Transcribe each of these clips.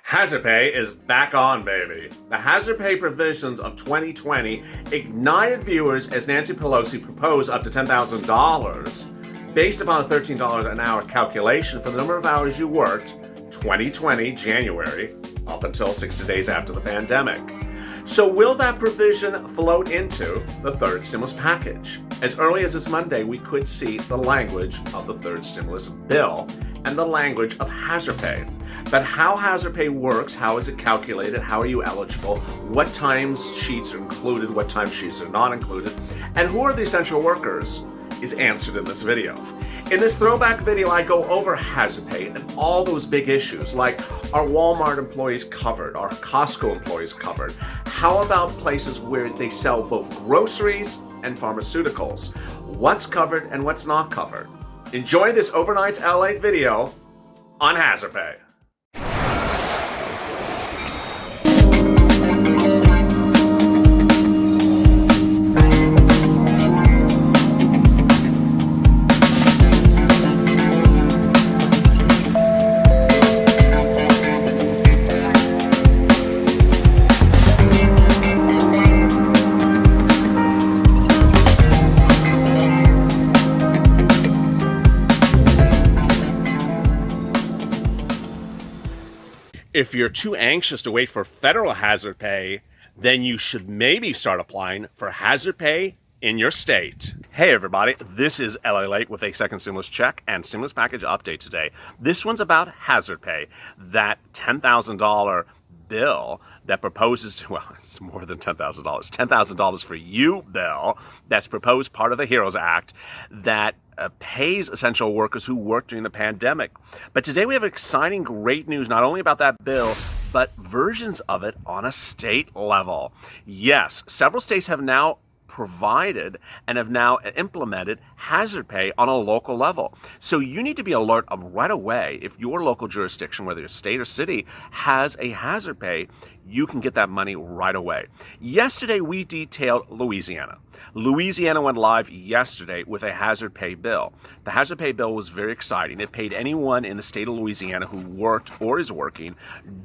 Hazard pay is back on, baby. The hazard pay provisions of 2020 ignited viewers as Nancy Pelosi proposed up to $10,000 based upon a $13 an hour calculation for the number of hours you worked 2020 January up until 60 days after the pandemic. So will that provision float into the third stimulus package? As early as this Monday, we could see the language of the third stimulus bill and the language of hazard pay. But how hazard pay works, how is it calculated, how are you eligible, what time sheets are included, what time sheets are not included, and who are the essential workers is answered in this video. In this throwback video, I go over hazard pay and all those big issues, like are Walmart employees covered? Are Costco employees covered? How about places where they sell both groceries and pharmaceuticals? What's covered and what's not covered? Enjoy this overnight LALATE video on hazard pay. If you're too anxious to wait for federal hazard pay, then you should maybe start applying for hazard pay in your state. Hey everybody, this is LALATE with a second stimulus check and stimulus package update today. This one's about hazard pay, that $10,000 bill that proposes to, well, it's more than $10,000, $10,000 for you bill that's proposed part of the HEROES Act that pays essential workers who worked during the pandemic. But today we have exciting, great news, not only about that bill, but versions of it on a state level. Yes, several states have now provided and have now implemented hazard pay on a local level. So you need to be alert right away if your local jurisdiction, whether it's state or city, has a hazard pay, you can get that money right away. Yesterday we detailed Louisiana. Louisiana went live yesterday with a hazard pay bill. The hazard pay bill was very exciting. It paid anyone in the state of Louisiana who worked or is working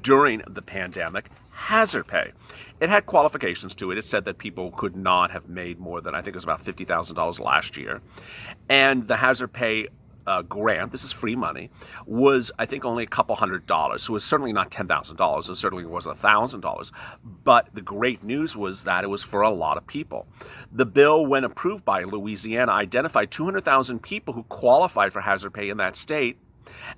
during the pandemic hazard pay. It had qualifications to it. It said that people could not have made more than, I think it was about $50,000 last year. And the hazard pay grant, this is free money, was I think only a couple $100. So it was certainly not $10,000. It certainly wasn't $1,000. But the great news was that it was for a lot of people. The bill, when approved by Louisiana, identified 200,000 people who qualified for hazard pay in that state.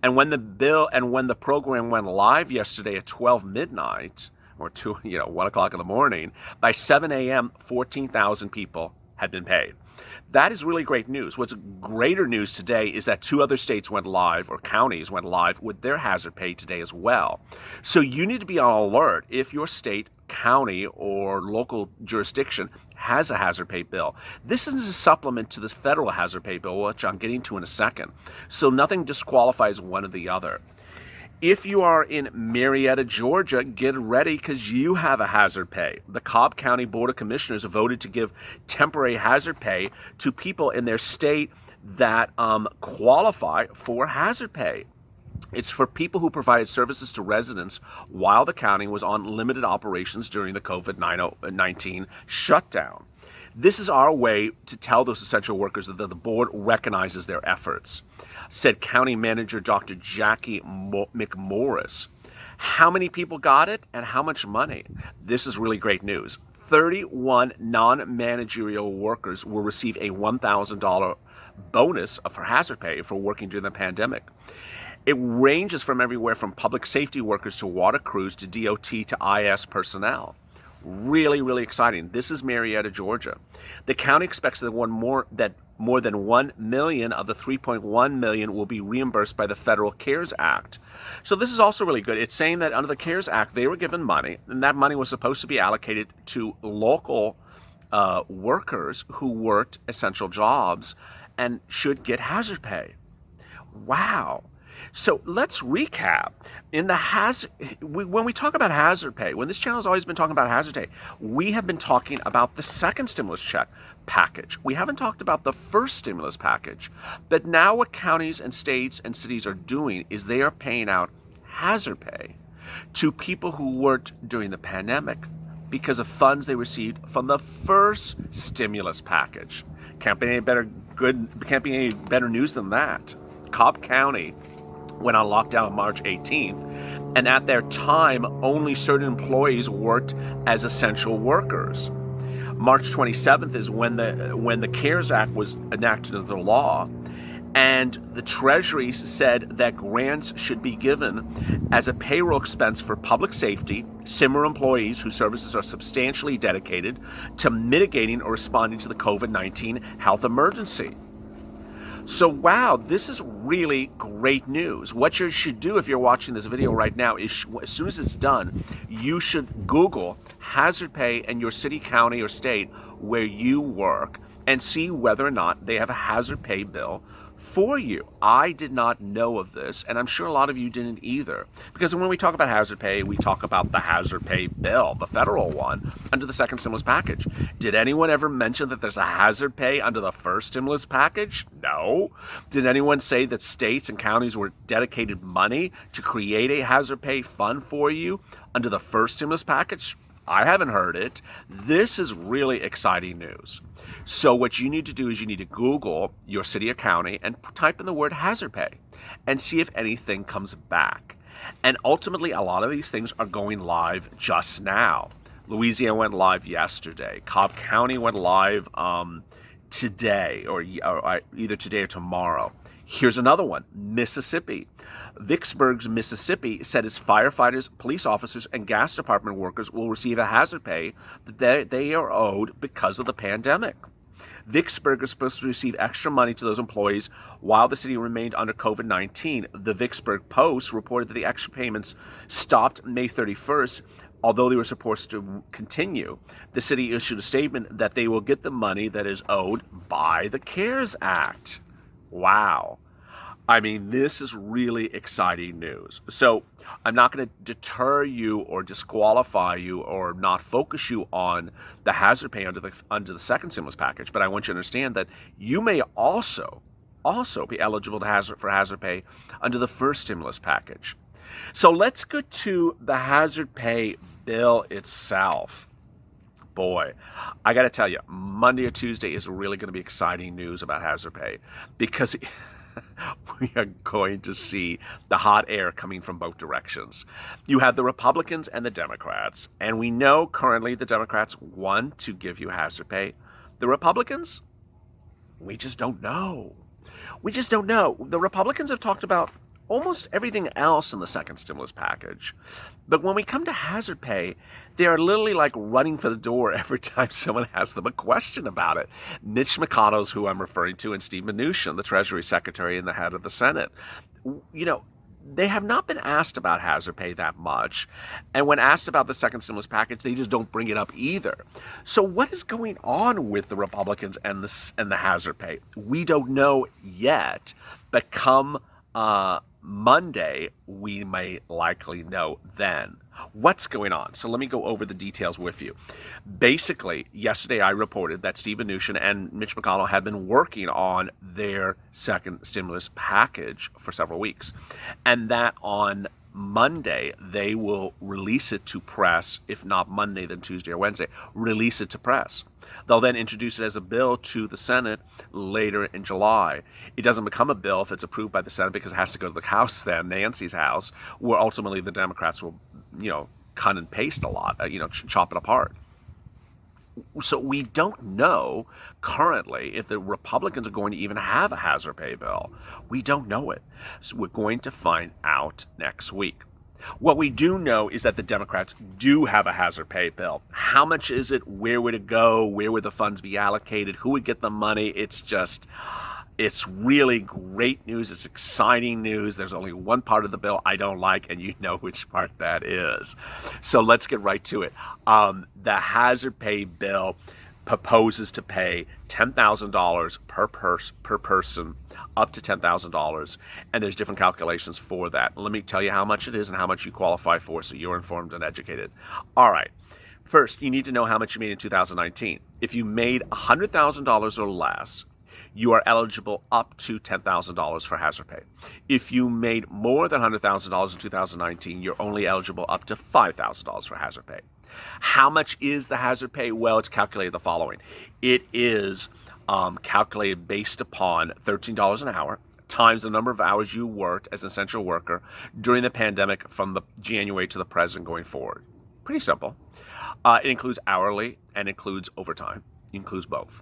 And when the program went live yesterday at 12 midnight, or 1 o'clock in the morning, by 7 a.m., 14,000 people had been paid. That is really great news. What's greater news today is that 2 other states went live, or counties went live, with their hazard pay today as well. So you need to be on alert if your state, county, or local jurisdiction has a hazard pay bill. This is a supplement to the federal hazard pay bill, which I'm getting to in a second. So nothing disqualifies one or the other. If you are in Marietta, Georgia, get ready because you have a hazard pay. The Cobb County Board of Commissioners have voted to give temporary hazard pay to people in their state that qualify for hazard pay. It's for people who provided services to residents while the county was on limited operations during the COVID-19 shutdown. This is our way to tell those essential workers that the board recognizes their efforts, said County Manager Dr. Jackie McMorris. How many people got it and how much money? This is really great news. 31 non-managerial workers will receive a $1,000 bonus for hazard pay for working during the pandemic. It ranges from everywhere from public safety workers to water crews to DOT to IS personnel. Really, really exciting. This is Marietta, Georgia. The county expects that more than 1 million of the 3.1 million will be reimbursed by the Federal CARES Act. So this is also really good. It's saying that under the CARES Act, they were given money, and that money was supposed to be allocated to local workers who worked essential jobs and should get hazard pay. Wow. So let's recap. When we talk about hazard pay, when this channel has always been talking about hazard pay, we have been talking about the second stimulus check package. We haven't talked about the first stimulus package. But now what counties and states and cities are doing is they are paying out hazard pay to people who worked during the pandemic because of funds they received from the first stimulus package. Can't be any better news than that. Cobb County went on lockdown on March 18th, and at their time, only certain employees worked as essential workers. March 27th is when the CARES Act was enacted into law, and the Treasury said that grants should be given as a payroll expense for public safety, similar employees whose services are substantially dedicated to mitigating or responding to the COVID-19 health emergency. So wow, this is really great news. What you should do if you're watching this video right now is, as soon as it's done, you should Google hazard pay in your city, county, or state where you work and see whether or not they have a hazard pay bill for you. I did not know of this, and I'm sure a lot of you didn't either. Because when we talk about hazard pay, we talk about the hazard pay bill, the federal one, under the second stimulus package. Did anyone ever mention that there's a hazard pay under the first stimulus package? No. Did anyone say that states and counties were dedicated money to create a hazard pay fund for you under the first stimulus package? I haven't heard it. This is really exciting news. So what you need to do is you need to Google your city or county and type in the word hazard pay and see if anything comes back. And ultimately, a lot of these things are going live just now. Louisiana went live yesterday. Cobb County went live today, or either today or tomorrow. Here's another one, Mississippi. Vicksburg, Mississippi said its firefighters, police officers, and gas department workers will receive a hazard pay that they are owed because of the pandemic. Vicksburg is supposed to receive extra money to those employees while the city remained under COVID-19. The Vicksburg Post reported that the extra payments stopped May 31st, although they were supposed to continue. The city issued a statement that they will get the money that is owed by the CARES Act. Wow. I mean, this is really exciting news. So I'm not going to deter you or disqualify you or not focus you on the hazard pay under the second stimulus package, but I want you to understand that you may also be eligible for hazard pay under the first stimulus package. So let's go to the hazard pay bill itself. Boy, I got to tell you, Monday or Tuesday is really going to be exciting news about hazard pay because we are going to see the hot air coming from both directions. You have the Republicans and the Democrats, and we know currently the Democrats want to give you hazard pay. The Republicans, we just don't know. We just don't know. The Republicans have talked about almost everything else in the second stimulus package. But when we come to hazard pay, they are literally like running for the door every time someone asks them a question about it. Mitch McConnell's who I'm referring to, and Steve Mnuchin, the Treasury Secretary and the head of the Senate. You know, they have not been asked about hazard pay that much. And when asked about the second stimulus package, they just don't bring it up either. So what is going on with the Republicans and the hazard pay? We don't know yet, but come Monday, we may likely know then what's going on. So let me go over the details with you. Basically, yesterday I reported that Steve Mnuchin and Mitch McConnell have been working on their second stimulus package for several weeks, and that on Monday they will release it to press. If not Monday, then Tuesday or Wednesday, release it to press. They'll then introduce it as a bill to the Senate later in July. It doesn't become a bill if it's approved by the Senate because it has to go to the House then, Nancy's House, where ultimately the Democrats will, cut and paste a lot, chop it apart. So we don't know currently if the Republicans are going to even have a hazard pay bill. We don't know it. So we're going to find out next week. What we do know is that the Democrats do have a hazard pay bill. How much is it? Where would it go? Where would the funds be allocated? Who would get the money? It's really great news. It's exciting news. There's only one part of the bill I don't like, and you know which part that is. So let's get right to it. The hazard pay bill proposes to pay $10,000 per person, up to $10,000, and there's different calculations for that. Let me tell you how much it is and how much you qualify for so you're informed and educated. All right. First, you need to know how much you made in 2019. If you made $100,000 or less, you are eligible up to $10,000 for hazard pay. If you made more than $100,000 in 2019, you're only eligible up to $5,000 for hazard pay. How much is the hazard pay? Well, it's calculated the following. It is calculated based upon $13 an hour times the number of hours you worked as an essential worker during the pandemic from the January to the present going forward. Pretty simple. It includes hourly and includes overtime. It includes both.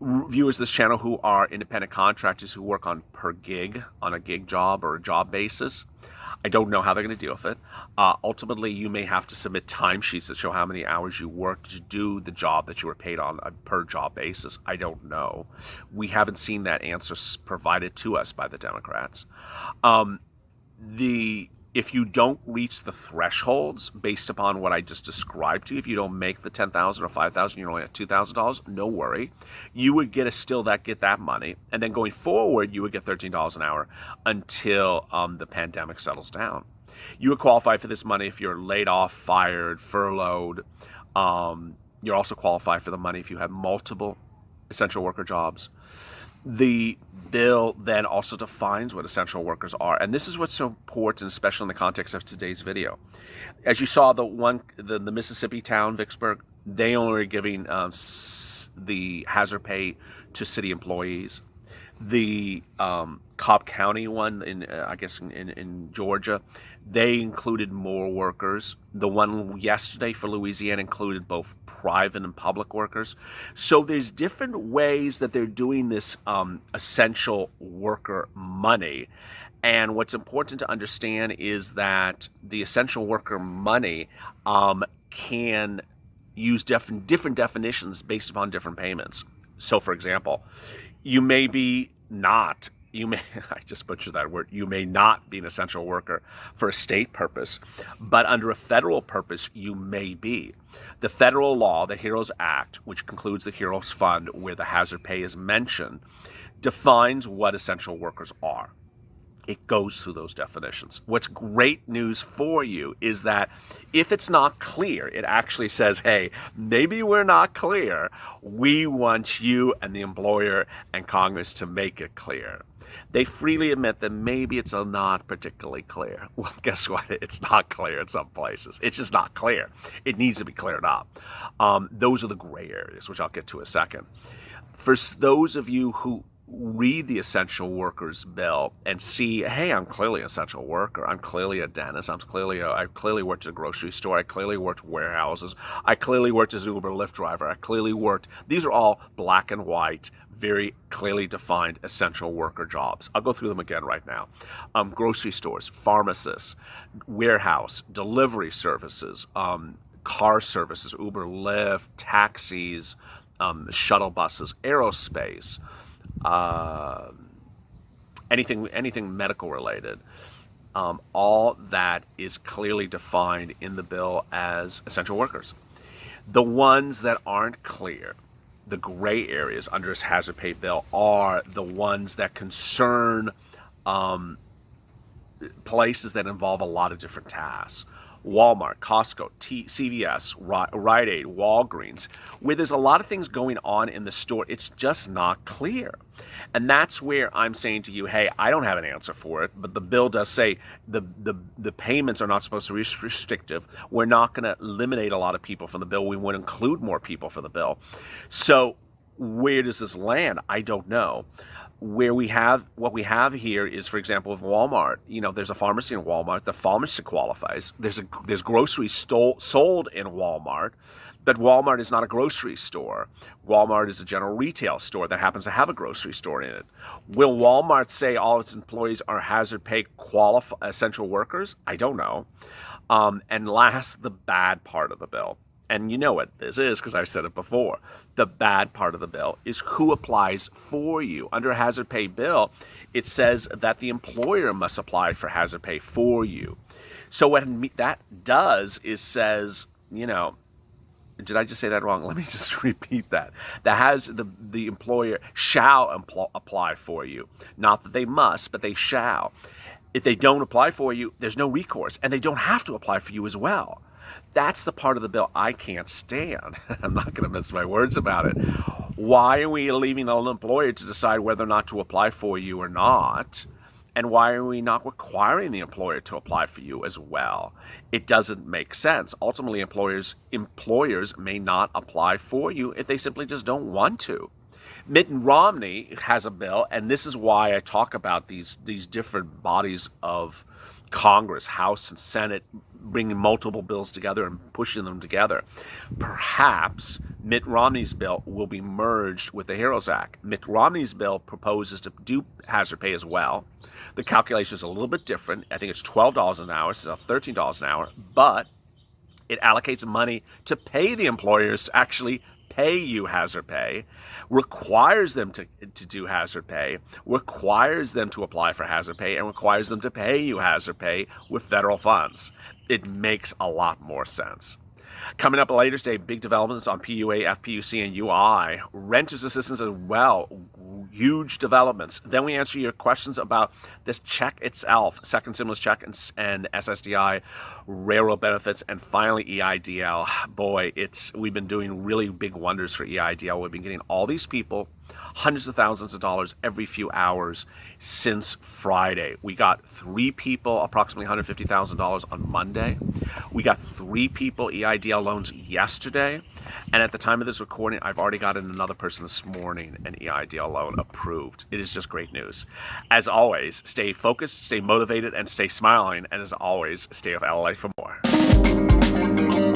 Viewers of this channel who are independent contractors who work on per gig, on a gig job or a job basis, I don't know how they're going to deal with it. Ultimately, you may have to submit timesheets that show how many hours you worked to do the job that you were paid on a per job basis. I don't know. We haven't seen that answer provided to us by the Democrats. If you don't reach the thresholds based upon what I just described to you, if you don't make the $10,000 or $5,000, you're only at $2,000, no worry. You would get that money. And then going forward, you would get $13 an hour until the pandemic settles down. You would qualify for this money if you're laid off, fired, furloughed. You're also qualified for the money if you have multiple essential worker jobs. The bill then also defines what essential workers are. And this is what's so important, especially in the context of today's video. As you saw, the Mississippi town, Vicksburg, they only are giving the hazard pay to city employees. The Cobb County one, in Georgia, they included more workers. The one yesterday for Louisiana included both private and public workers. So there's different ways that they're doing this essential worker money. And what's important to understand is that the essential worker money can use different definitions based upon different payments. So, for example, you may not be an essential worker for a state purpose, but under a federal purpose, you may be. The federal law, the HEROES Act, which concludes the HEROES Fund, where the hazard pay is mentioned, defines what essential workers are. It goes through those definitions. What's great news for you is that if it's not clear, it actually says, hey, maybe we're not clear. We want you and the employer and Congress to make it clear. They freely admit that maybe it's not particularly clear. Well, guess what? It's not clear in some places. It's just not clear. It needs to be cleared up. Those are the gray areas, which I'll get to in a second. For those of you who read the essential workers bill and see, hey, I'm clearly an essential worker. I'm clearly a dentist. I clearly worked at a grocery store. I clearly worked warehouses. I clearly worked as an Uber Lyft driver. I clearly worked. These are all black and white, very clearly defined essential worker jobs. I'll go through them again right now. Grocery stores, pharmacists, warehouse, delivery services, car services, Uber, Lyft, taxis, shuttle buses, aerospace, anything medical related. All that is clearly defined in the bill as essential workers. The ones that aren't clear, the gray areas under this hazard pay bill, are the ones that concern places that involve a lot of different tasks. Walmart, Costco, CVS, Rite Aid, Walgreens, where there's a lot of things going on in the store. It's just not clear. And that's where I'm saying to you, hey, I don't have an answer for it, but the bill does say the payments are not supposed to be restrictive. We're not going to eliminate a lot of people from the bill. We want to include more people for the bill. So where does this land? I don't know. What we have here is, for example, with Walmart, there's a pharmacy in Walmart. The pharmacy qualifies. There's groceries sold in Walmart, but Walmart is not a grocery store. Walmart is a general retail store that happens to have a grocery store in it. Will Walmart say all its employees are hazard pay essential workers? I don't know. And last, the bad part of the bill. And you know what this is because I've said it before. The bad part of the bill is who applies for you. Under a hazard pay bill, it says that the employer must apply for hazard pay for you. So what that does is says, did I just say that wrong? Let me just repeat that. The employer shall apply for you. Not that they must, but they shall. If they don't apply for you, there's no recourse, and they don't have to apply for you as well. That's the part of the bill I can't stand. I'm not going to mince my words about it. Why are we leaving an employer to decide whether or not to apply for you or not? And why are we not requiring the employer to apply for you as well? It doesn't make sense. Ultimately, employers may not apply for you if they simply just don't want to. Mitt Romney has a bill, and this is why I talk about these different bodies of Congress, House and Senate, bringing multiple bills together and pushing them together. Perhaps Mitt Romney's bill will be merged with the HEROES Act. Mitt Romney's bill proposes to do hazard pay as well. The calculation is a little bit different. I think it's $12 an hour instead of $13 an hour, but it allocates money to pay the employers to actually pay you hazard pay, requires them to do hazard pay, requires them to apply for hazard pay, and requires them to pay you hazard pay with federal funds. It makes a lot more sense. Coming up later today, big developments on PUA, FPUC, and UI. Renters assistance as well. Huge developments. Then we answer your questions about this check itself, second stimulus check and SSDI, railroad benefits, and finally EIDL. Boy, we've been doing really big wonders for EIDL. We've been getting all these people hundreds of thousands of dollars every few hours since Friday. We got 3 people approximately $150,000 on Monday. We got 3 people EIDL loans yesterday. And at the time of this recording, I've already gotten another person this morning an EIDL loan approved. It is just great news. As always, stay focused, stay motivated, and stay smiling. And as always, stay with LALATE for more.